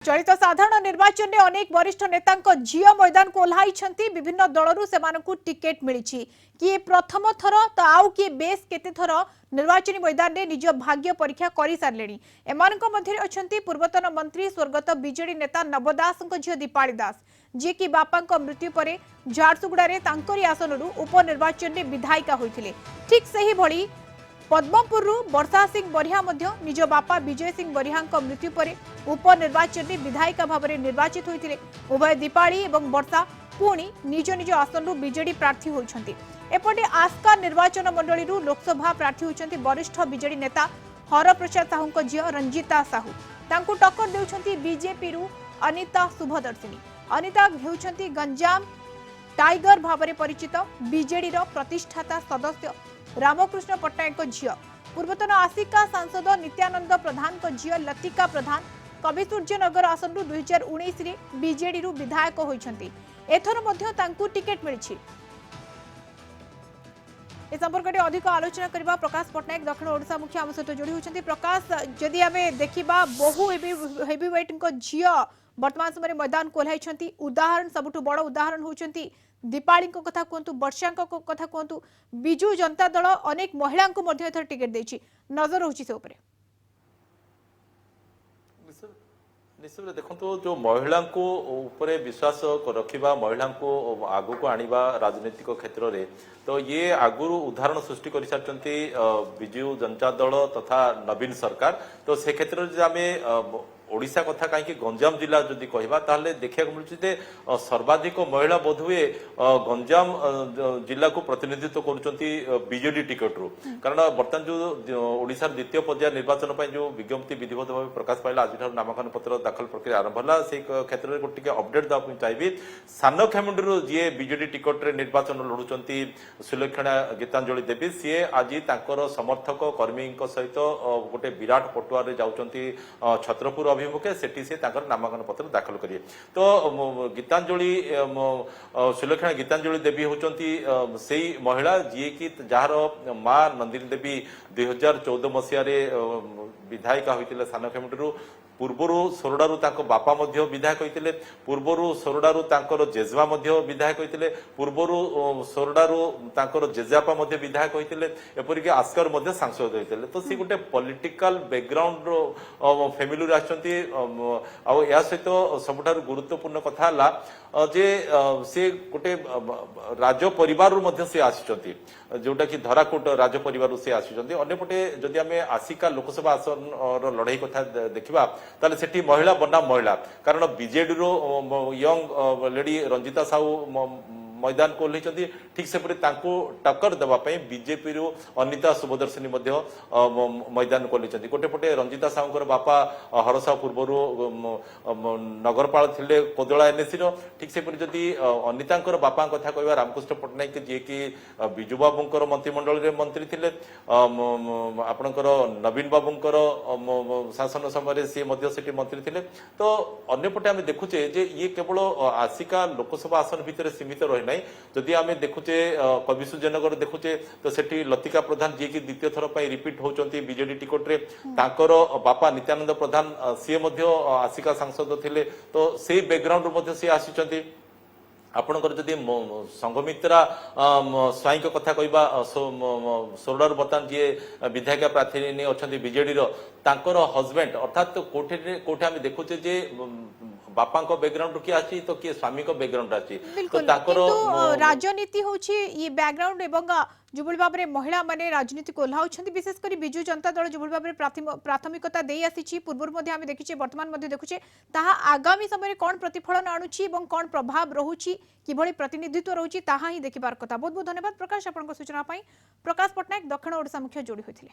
चलित साधारण निर्वाचन में अनेक वरिष्ठ नेता झील मैदान को ओह्लाई विभिन्न दलरू से टिकेट मिली किए प्रथम थर तो आउ किए बेस केते थर निर्वाचन मैदान में निज भाग्य परीक्षा कर सारे एम पूर्वतन मंत्री स्वर्गत बीजेडी नेता नव दास झील दीपाली दास जी की बापा मृत्यु पर झारसुगुड़े आसन उपनिर्वाचन में विधायिका होते ठीक से ही पद्मपुर वर्षा सिंह बरिहा निज बापा विजय सिंह बरिहा मृत्यु पर उपनिर्वाचन में विधायिका भाव में निर्वाचित होते उभय दीपाली और वर्षा पुणी निज निज आसन बीजेडी प्रार्थी होती एपटे आस्का निर्वाचन मंडली लोकसभा प्रार्थी होती वरिष्ठ बीजेडी नेता हरप्रसाद साहू झील रंजिता साहू तांकु टक्कर देउछंती बीजेपी अनिता शुभदर्शिनी अनिता हेउछंती गंजाम टाइगर भाव में परिचित बीजेडी प्रतिष्ठाता सदस्य रामकृष्ण पट्टनायक झील पूर्वतन आसिका सांसद नित्यानंद प्रधान झील लतिका प्रधान कविसूर्यनगर आसन 2019 रे बीजेडी विधायक होइछंती एथर मध्य तांकु टिकेट मिली ए संपर्क में अधिक आलोचना करबा प्रकाश पट्टनायक दक्षिण ओडिशा मुख्य आम सहित जोड़ी होइछंती प्रकाश जदि आमे देखिबा बहु हेवीवेट झील वर्तमान समय मैदान को ओह्लाई उदाहरण सबुठु बड़ उदाहरण होउछंती दीपाली कथा कहतु वर्षा कथा कहतु विजु जनता दल अनेक महिला टिकेट देछि नजर होछि से ऊपर निश्चित देखो जो महिला को ऊपर विश्वास रखा महिला को आगु को आनिबा राजनीतिक क्षेत्र में तो ये आगुरु उदाहरण सृष्टि कर सारी विजु जनता दल तथा नवीन सरकार तो से क्षेत्र में आम ओडिशा कथा कहीं गंजाम जिला जदि कहवा ताहले देखा मिलूँ सर्वाधिक महिला बोधहुए गंजाम जिला को प्रतिनिधित्व करुँच बीजेडी टिकट रु कारण बर्तमान जो ओडिशा द्वितीय पर्याय निर्वाचन पर जो विज्ञप्ति विधिवत भाव प्रकाश पाइला आज नामांकन पत्र दाखल प्रक्रिया आरंभ है से क्षेत्र में गोटे अपडेट देवाई चाहिए सान खेमुंडी जी बीजेडी टिकट रे निर्वाचन लड़ुंट सुलक्षणा गीतांजलि देवी सी आज समर्थक कर्मी सहित गोटे विराट पटुआर जाऊँच छत्रपुर अभिमुखे सेठी से नामांकन पत्र दाखल करिए तो गीतांजलि सुलक्षणा गीतांजलि देवी होचंती से महिला जी की जार माँ नंदिनी देवी 2014 मसीह विधायिका होते सान खेमुंडी पूर्वर सोरडारू बापा विधायक होते पूर्वर सोरडारू जेजेमा विधायक होते पूर्वर सोरडारू जेजेपा विधायक होते एपरिक आस्कर सांसद होते तो सी गोटे पॉलिटिकल बैकग्राउंड फैमिली या सहित सबुठार गुरुत्वपूर्ण कथा जे से गोटे राज परिवार से आसी जोटा कि धराकोट राज परिवार से आसी अंपटे जदि आम आसिका लोकसभा आसन लड़ाई कथा देखा ताले सेठी महिला बनाम महिला कारण BJD young lady Ranjita Sahu मैदान को ओह्लाई ठीक से टक्कर देवाई बीजेपी अनिता शुभदर्शिनी मैदान को ओह्लाई गोटे पटे रंजिता साहू बापा हर साहू पूर्वर नगरपाल थे कोदला एनएसी ठीक से जदि अनिता बापा कथा कह रामकृष्ण पट्टनायक जी की विजु बाबूर मंत्रिमंडल मंत्री थे आपणकर नवीन बाबूर शासन समय सी मंत्री थे तो अंपटे आम देखुचे ये केवल आसिका लोकसभा आसन भितर सीमित रही नहीं जदि आम देखुचे कविसूर्यनगर देखुचे तो सेठी लतिका प्रधान जी की द्वितीय थर पर रिपीट होचंती बीजेडी टिकट रे तांकर बापा नित्यानंद प्रधान सी आसिका सांसद थिले तो से बैकग्राउंड रू सी आसी आपणकर जदि संघमित्रा स्वाई कथा कहवा सोरडार बर्तमान जी विधायिका प्रार्थी अच्छा बीजेडी हजबैंड अर्थात कोठे आम देखुचे जे बापा बैकग्राउंड किए आसी तो किए स्वामी बैकग्राउंड आसी तो राजनीति होची ये बैकग्राउंड एवं जो भाव में महिला माने राजनीति को ओह्लाउछंती विशेषकर विजु जनता दल जो भाव में प्राथमिकता दे आसी पूर्व आम देखिए वर्तमान देखुचे ताहा आगामी समय कौन प्रतिफलन आणुची एवं कौन प्रभाव रहुची किभଳି प्रतिनिधित्व रहुची ताहा ही देखिबार कथा बहुत बहुत धन्यवाद प्रकाश आपन सूचना प्रकाश पट्टनायक दक्षिण ओडिशा मुख्य जोड़ी होते।